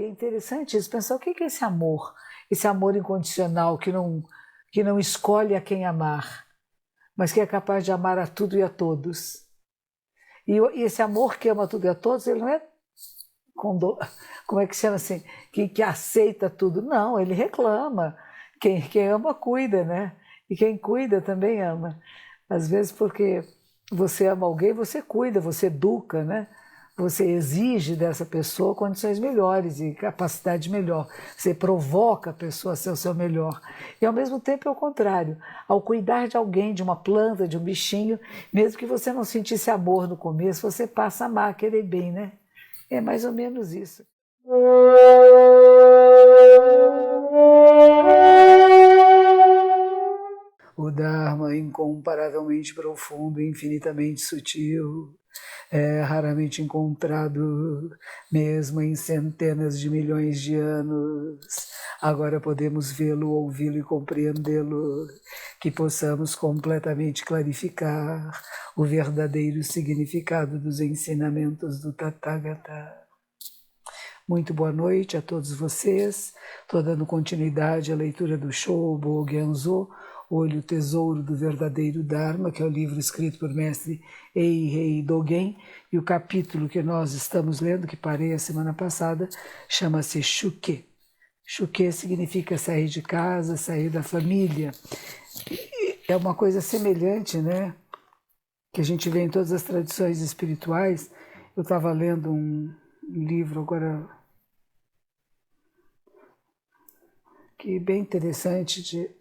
E é interessante isso, pensar o que é esse amor incondicional que não escolhe a quem amar, mas que é capaz de amar a tudo e a todos. E esse amor que ama tudo e a todos, ele não é como é que chama assim, que aceita tudo. Não, ele reclama. Quem ama, cuida, né? E quem cuida também ama. Às vezes porque você ama alguém, você cuida, você educa, né? Você exige dessa pessoa condições melhores e capacidade melhor. Você provoca a pessoa a ser o seu melhor. E ao mesmo tempo é o contrário. Ao cuidar de alguém, de uma planta, de um bichinho, mesmo que você não sentisse amor no começo, você passa a amar, a querer bem, né? É mais ou menos isso. O Dharma, incomparavelmente profundo e infinitamente sutil, é raramente encontrado, mesmo em centenas de milhões de anos. Agora podemos vê-lo, ouvi-lo e compreendê-lo, que possamos completamente clarificar o verdadeiro significado dos ensinamentos do Tathagata. Muito boa noite a todos vocês. Estou dando continuidade à leitura do Shōbo Genzo, Olho Tesouro do Verdadeiro Dharma, que é o livro escrito por mestre Eihei Dogen, e o capítulo que nós estamos lendo, que parei a semana passada, chama-se Shuke. Shuke significa sair de casa, sair da família. É uma coisa semelhante, né? Que a gente vê em todas as tradições espirituais. Eu estava lendo um livro agora que bem interessante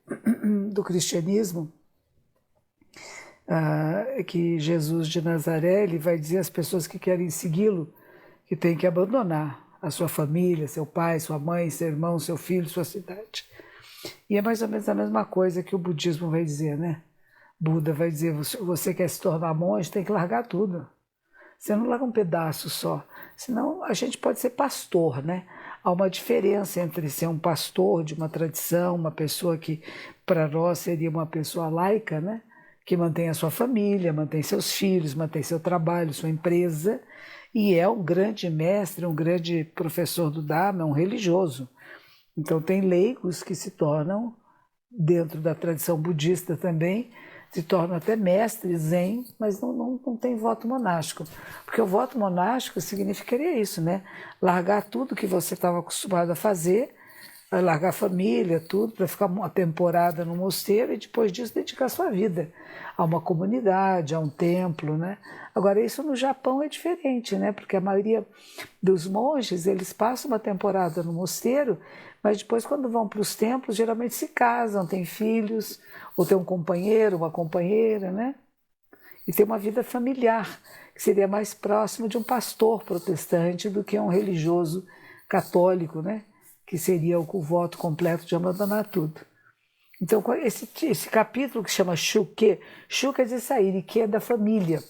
do cristianismo, que Jesus de Nazaré ele vai dizer às pessoas que querem segui-lo que tem que abandonar a sua família, seu pai, sua mãe, seu irmão, seu filho, sua cidade. E é mais ou menos a mesma coisa que o budismo vai dizer, né? Buda vai dizer, você quer se tornar monge, tem que largar tudo. Você não larga um pedaço só, senão a gente pode ser pastor, né? Há uma diferença entre ser um pastor de uma tradição, uma pessoa que para nós seria uma pessoa laica, né? Que mantém a sua família, mantém seus filhos, mantém seu trabalho, sua empresa, e é um grande mestre, um grande professor do Dharma, um religioso. Então tem leigos que se tornam, dentro da tradição budista também, se tornam até mestres zen, mas não tem voto monástico. Porque o voto monástico significaria isso, né? Largar tudo que você estava acostumado a fazer, largar a família, tudo, para ficar uma temporada no mosteiro e depois disso dedicar a sua vida a uma comunidade, a um templo, né? Agora, isso no Japão é diferente, né? Porque a maioria dos monges, eles passam uma temporada no mosteiro, mas depois, quando vão para os templos, geralmente se casam, têm filhos, ou tem um companheiro, uma companheira, né? E tem uma vida familiar, que seria mais próximo de um pastor protestante do que um religioso católico, né? Que seria o voto completo de abandonar tudo. Então, esse capítulo que chama Shuke, Shu quer dizer sair, e que é da família.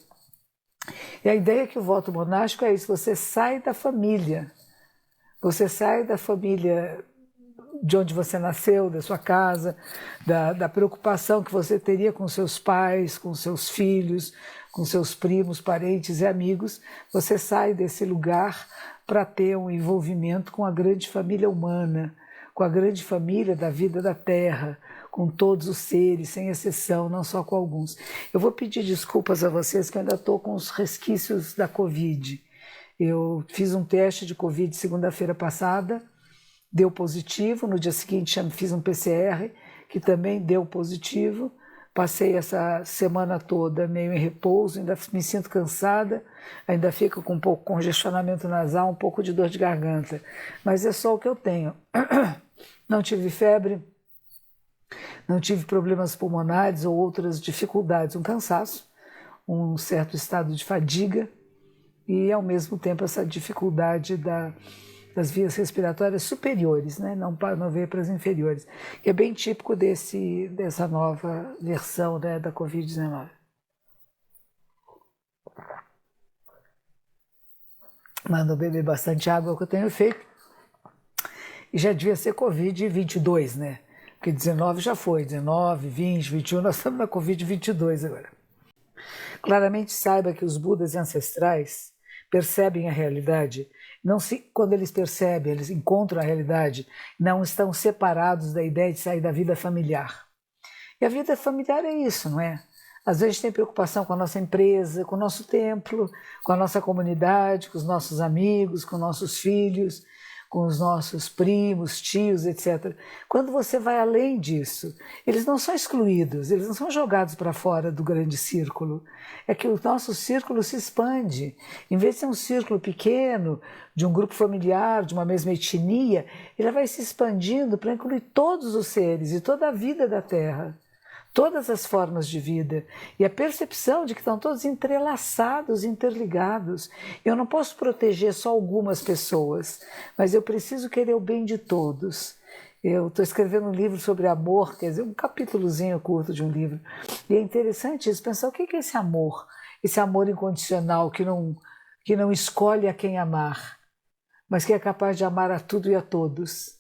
E a ideia é que o voto monástico é isso, você sai da família de onde você nasceu, da sua casa, da preocupação que você teria com seus pais, com seus filhos, com seus primos, parentes e amigos. Você sai desse lugar para ter um envolvimento com a grande família humana, com a grande família da vida da Terra, com todos os seres, sem exceção, não só com alguns. Eu vou pedir desculpas a vocês que eu ainda estou com os resquícios da Covid. Eu fiz um teste de Covid segunda-feira passada, deu positivo, no dia seguinte fiz um PCR, que também deu positivo. Passei essa semana toda meio em repouso, ainda me sinto cansada, ainda fico com um pouco de congestionamento nasal, um pouco de dor de garganta, mas é só o que eu tenho. Não tive febre, não tive problemas pulmonares ou outras dificuldades, um cansaço, um certo estado de fadiga e, ao mesmo tempo, essa dificuldade das vias respiratórias superiores, né? Não veio para as inferiores, que é bem típico dessa nova versão, né, da Covid-19. Mando beber bastante água, que eu tenho feito, e já devia ser Covid-22, né? Porque 19 já foi, 19, 20, 21, nós estamos na Covid-22 agora. Claramente saiba que os Budas ancestrais percebem a realidade Quando eles percebem, eles encontram a realidade, não estão separados da ideia de sair da vida familiar. E a vida familiar é isso, não é? Às vezes a gente tem preocupação com a nossa empresa, com o nosso templo, com a nossa comunidade, com os nossos amigos, com nossos filhos, com os nossos primos, tios, etc. Quando você vai além disso, eles não são excluídos, eles não são jogados para fora do grande círculo. É que o nosso círculo se expande. Em vez de ser um círculo pequeno, de um grupo familiar, de uma mesma etnia, ele vai se expandindo para incluir todos os seres e toda a vida da Terra. Todas as formas de vida, e a percepção de que estão todos entrelaçados, interligados. Eu não posso proteger só algumas pessoas, mas eu preciso querer o bem de todos. Eu estou escrevendo um livro sobre amor, quer dizer, um capítulozinho curto de um livro, e é interessante isso, pensar o que é esse amor incondicional que não escolhe a quem amar, mas que é capaz de amar a tudo e a todos.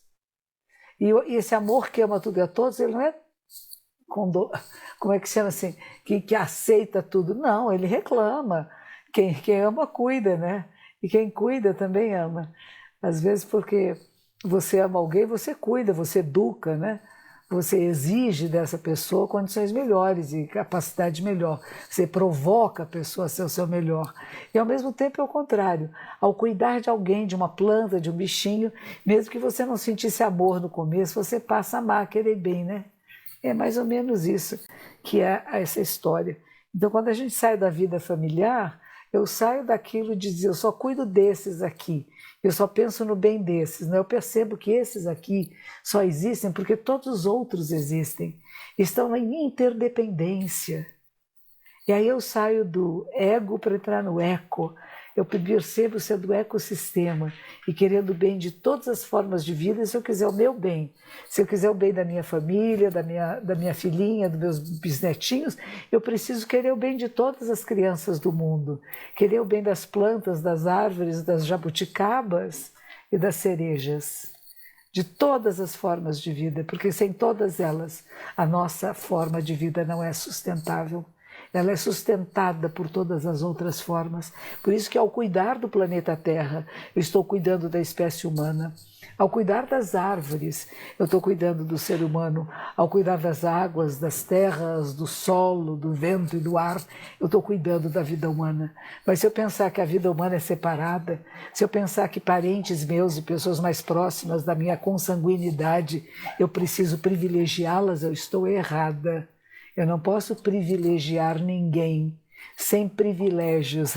E esse amor que ama tudo e a todos, ele não é como é que chama assim, que aceita tudo. Não, ele reclama. Quem ama, cuida, né? E quem cuida também ama. Às vezes porque você ama alguém, você cuida, você educa, né? Você exige dessa pessoa condições melhores e capacidade melhor. Você provoca a pessoa a ser o seu melhor. E ao mesmo tempo é o contrário. Ao cuidar de alguém, de uma planta, de um bichinho, mesmo que você não sentisse amor no começo, você passa a amar, a querer bem, né? É mais ou menos isso que é essa história. Então, quando a gente sai da vida familiar, eu saio daquilo de dizer, eu só cuido desses aqui, eu só penso no bem desses. Né? Eu percebo que esses aqui só existem porque todos os outros existem, estão em interdependência. E aí eu saio do ego para entrar no eco. Eu percebo ser do ecossistema e querendo o bem de todas as formas de vida, se eu quiser o meu bem. Se eu quiser o bem da minha família, da minha filhinha, dos meus bisnetinhos, eu preciso querer o bem de todas as crianças do mundo. Querer o bem das plantas, das árvores, das jabuticabas e das cerejas. De todas as formas de vida, porque sem todas elas, a nossa forma de vida não é sustentável. Ela é sustentada por todas as outras formas. Por isso que ao cuidar do planeta Terra, eu estou cuidando da espécie humana. Ao cuidar das árvores, eu estou cuidando do ser humano. Ao cuidar das águas, das terras, do solo, do vento e do ar, eu estou cuidando da vida humana. Mas se eu pensar que a vida humana é separada, se eu pensar que parentes meus e pessoas mais próximas da minha consanguinidade, eu preciso privilegiá-las, eu estou errada. Eu não posso privilegiar ninguém sem privilégios,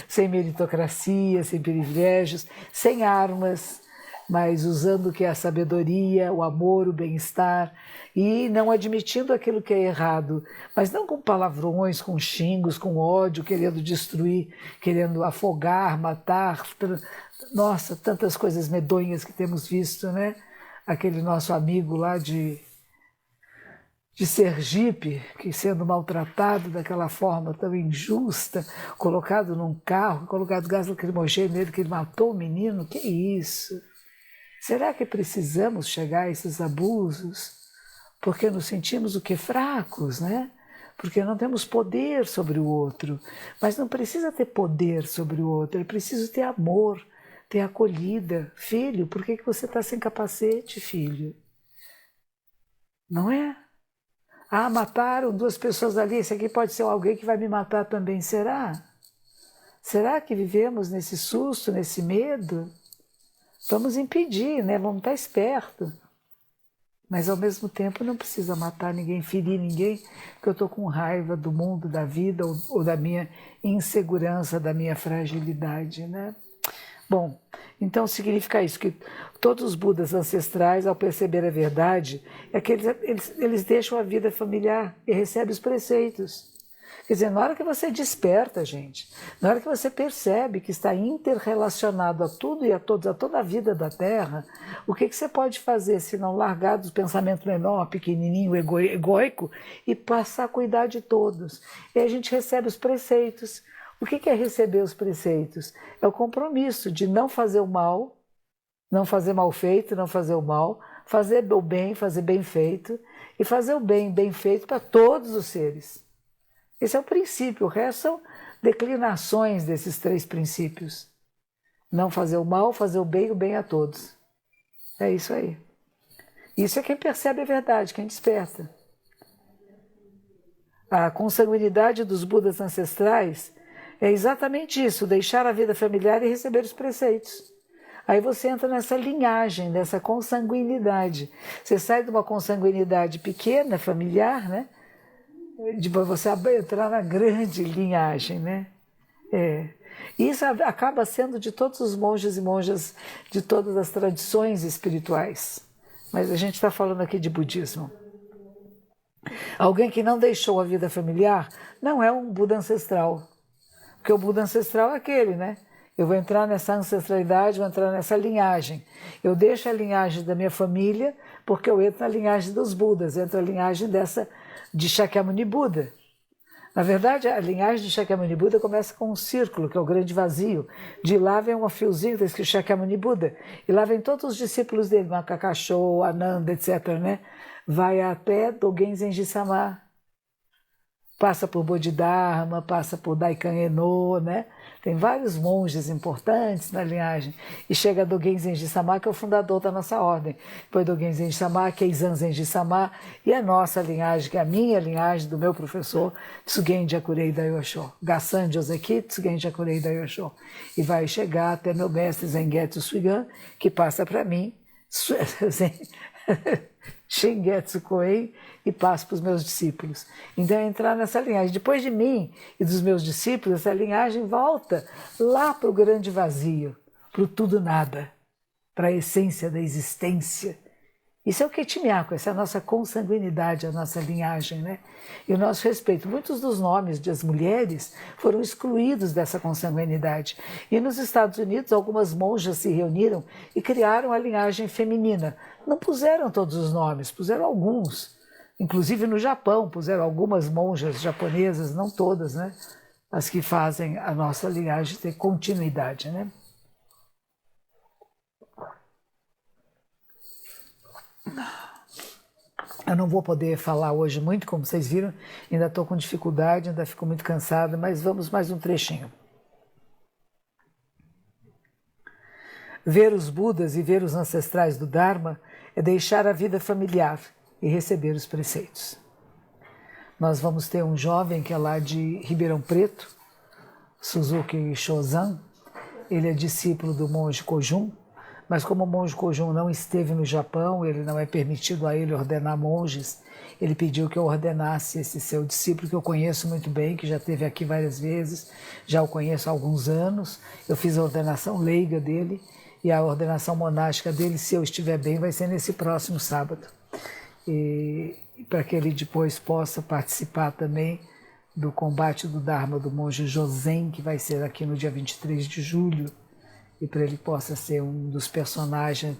sem meritocracia, sem privilégios, sem armas, mas usando o que é a sabedoria, o amor, o bem-estar, e não admitindo aquilo que é errado, mas não com palavrões, com xingos, com ódio, querendo destruir, querendo afogar, matar. Nossa, tantas coisas medonhas que temos visto, né? Aquele nosso amigo lá de Sergipe, que sendo maltratado daquela forma tão injusta, colocado num carro, colocado gás lacrimogêneo nele, que ele matou o menino, que isso? Será que precisamos chegar a esses abusos? Porque nos sentimos o que? Fracos, né? Porque não temos poder sobre o outro. Mas não precisa ter poder sobre o outro, é preciso ter amor, ter acolhida. Filho, por que você está sem capacete, filho? Não é? Ah, mataram 2 pessoas ali, esse aqui pode ser alguém que vai me matar também, será? Será que vivemos nesse susto, nesse medo? Vamos impedir, né? Vamos estar espertos. Mas ao mesmo tempo não precisa matar ninguém, ferir ninguém, porque eu estou com raiva do mundo, da vida ou da minha insegurança, da minha fragilidade, né? Bom, então significa isso, que todos os Budas ancestrais, ao perceber a verdade, é que eles deixam a vida familiar e recebem os preceitos. Quer dizer, na hora que você desperta, gente, na hora que você percebe que está interrelacionado a tudo e a todos, a toda a vida da Terra, o que você pode fazer se não largar do pensamento menor, pequenininho, egóico e passar a cuidar de todos? E aí a gente recebe os preceitos. O que é receber os preceitos? É o compromisso de não fazer o mal, não fazer mal feito, não fazer o mal, fazer o bem, fazer bem feito, e fazer o bem, bem feito para todos os seres. Esse é o princípio, o resto são declinações desses 3 princípios. Não fazer o mal, fazer o bem a todos. É isso aí. Isso é quem percebe a verdade, quem desperta. A consanguinidade dos Budas ancestrais é exatamente isso, deixar a vida familiar e receber os preceitos. Aí você entra nessa linhagem, nessa consanguinidade. Você sai de uma consanguinidade pequena, familiar, né? Depois você entrar na grande linhagem, né? Isso acaba sendo de todos os monges e monjas de todas as tradições espirituais. Mas a gente está falando aqui de budismo. Alguém que não deixou a vida familiar não é um Buda ancestral. Porque o Buda ancestral é aquele, né? Eu vou entrar nessa ancestralidade, vou entrar nessa linhagem. Eu deixo a linhagem da minha família porque eu entro na linhagem dos Budas, entro na linhagem de Shakyamuni Buda. Na verdade, a linhagem de Shakyamuni Buda começa com um círculo, que é o grande vazio. De lá vem um fiozinho, está escrito Shakyamuni Buda. E lá vem todos os discípulos dele, Makakasho, Ananda, etc., né? Vai até Dogen Zenji-sama. Passa por Bodhidharma, passa por Daikan Eno, né? Tem vários monges importantes na linhagem. E chega a Dogen Zenji-sama, que é o fundador da nossa ordem. Depois Dogen Zenji-sama, Keizan Zenji-sama, e a nossa linhagem, que é a minha linhagem, do meu professor, Tsugen Jakurei Daiyosho. Gassan Joseki, Tsugen Jakurei Daiyosho. E vai chegar até meu mestre Zengetsu Suigan, que passa para mim, Shingetsu Koei, e passo para os meus discípulos. Então, entrar nessa linhagem. Depois de mim e dos meus discípulos, essa linhagem volta lá para o grande vazio, para o tudo nada, para a essência da existência. Isso é o Ketimiako, essa é a nossa consanguinidade, a nossa linhagem, né? E o nosso respeito. Muitos dos nomes das mulheres foram excluídos dessa consanguinidade. E nos Estados Unidos, algumas monjas se reuniram e criaram a linhagem feminina. Não puseram todos os nomes, puseram alguns. Inclusive no Japão, puseram algumas monjas japonesas, não todas, né? As que fazem a nossa linhagem ter continuidade, né? Eu não vou poder falar hoje muito, como vocês viram, ainda estou com dificuldade, ainda fico muito cansada, mas vamos mais um trechinho. Ver os Budas e ver os ancestrais do Dharma é deixar a vida familiar e receber os preceitos. Nós vamos ter um jovem que é lá de Ribeirão Preto, Suzuki Shozan. Ele é discípulo do monge Kojun, mas como o monge Kojun não esteve no Japão, ele não é permitido a ele ordenar monges, ele pediu que eu ordenasse esse seu discípulo, que eu conheço muito bem, que já esteve aqui várias vezes, já o conheço há alguns anos. Eu fiz a ordenação leiga dele, e a ordenação monástica dele, se eu estiver bem, vai ser nesse próximo sábado. E para que ele depois possa participar também do combate do Dharma do monge Josen, que vai ser aqui no dia 23 de julho, e para ele possa ser um dos personagens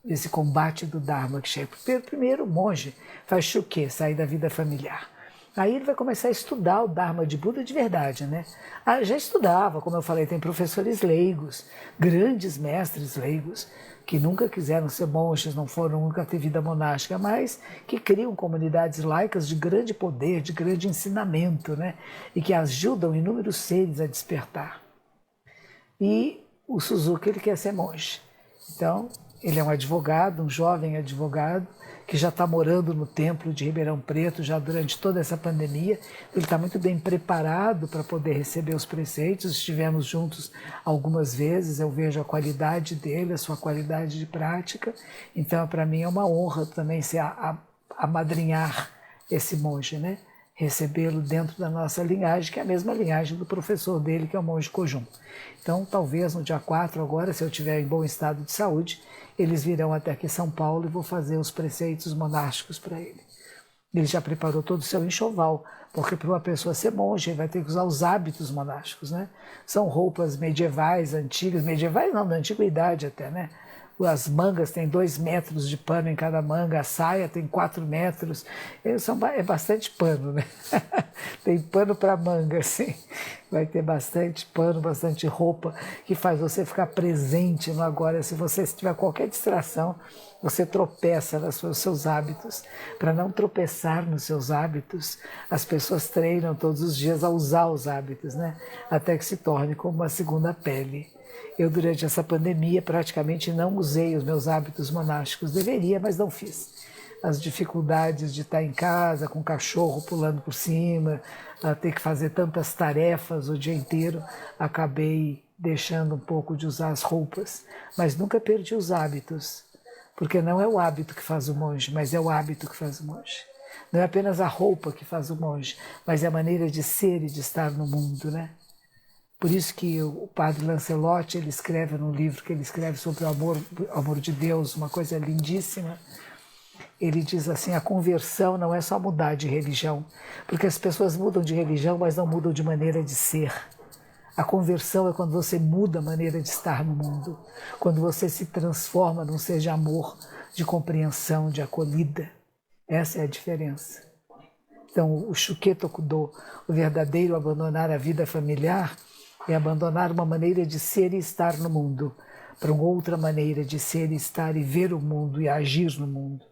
desse combate do Dharma que chega. Primeiro o monge faz Shuke, sair da vida familiar. Aí ele vai começar a estudar o Dharma de Buda de verdade, né? Já estudava, como eu falei, tem professores leigos, grandes mestres leigos, que nunca quiseram ser monges, não foram nunca ter vida monástica, mas que criam comunidades laicas de grande poder, de grande ensinamento, né? E que ajudam inúmeros seres a despertar. E o Suzuki, ele quer ser monge. Então, ele é um advogado, um jovem advogado, que já está morando no templo de Ribeirão Preto já durante toda essa pandemia. Ele está muito bem preparado para poder receber os preceitos. Estivemos juntos algumas vezes, eu vejo a qualidade dele, a sua qualidade de prática. Então, para mim é uma honra também ser amadrinhar esse monge, né? Recebê-lo dentro da nossa linhagem, que é a mesma linhagem do professor dele, que é o monge Kojun. Então, talvez no dia 4 agora, se eu estiver em bom estado de saúde, eles virão até aqui em São Paulo e vou fazer os preceitos monásticos para ele. Ele já preparou todo o seu enxoval, porque para uma pessoa ser monge, ele vai ter que usar os hábitos monásticos, né? São roupas medievais, antigas, medievais não, da antiguidade até, né? As mangas têm 2 metros de pano em cada manga, a saia tem 4 metros, é bastante pano, né? Tem pano para manga, assim. Vai ter bastante pano, bastante roupa, que faz você ficar presente no agora. Se você tiver qualquer distração, você tropeça nos seus hábitos. Para não tropeçar nos seus hábitos, as pessoas treinam todos os dias a usar os hábitos, né? Até que se torne como uma segunda pele. Eu, durante essa pandemia, praticamente não usei os meus hábitos monásticos. Deveria, mas não fiz. As dificuldades de estar em casa, com o cachorro pulando por cima, ter que fazer tantas tarefas o dia inteiro, acabei deixando um pouco de usar as roupas. Mas nunca perdi os hábitos, porque não é o hábito que faz o monge, mas é o hábito que faz o monge. Não é apenas a roupa que faz o monge, mas é a maneira de ser e de estar no mundo, né? Por isso que o padre Lancelotti, ele escreve no livro que ele escreve sobre o amor de Deus, uma coisa lindíssima. Ele diz assim, a conversão não é só mudar de religião, porque as pessoas mudam de religião, mas não mudam de maneira de ser. A conversão é quando você muda a maneira de estar no mundo, quando você se transforma num ser de amor, de compreensão, de acolhida. Essa é a diferença. Então, o Shuketo Kudo, o verdadeiro abandonar a vida familiar, é abandonar uma maneira de ser e estar no mundo, para uma outra maneira de ser e estar e ver o mundo e agir no mundo.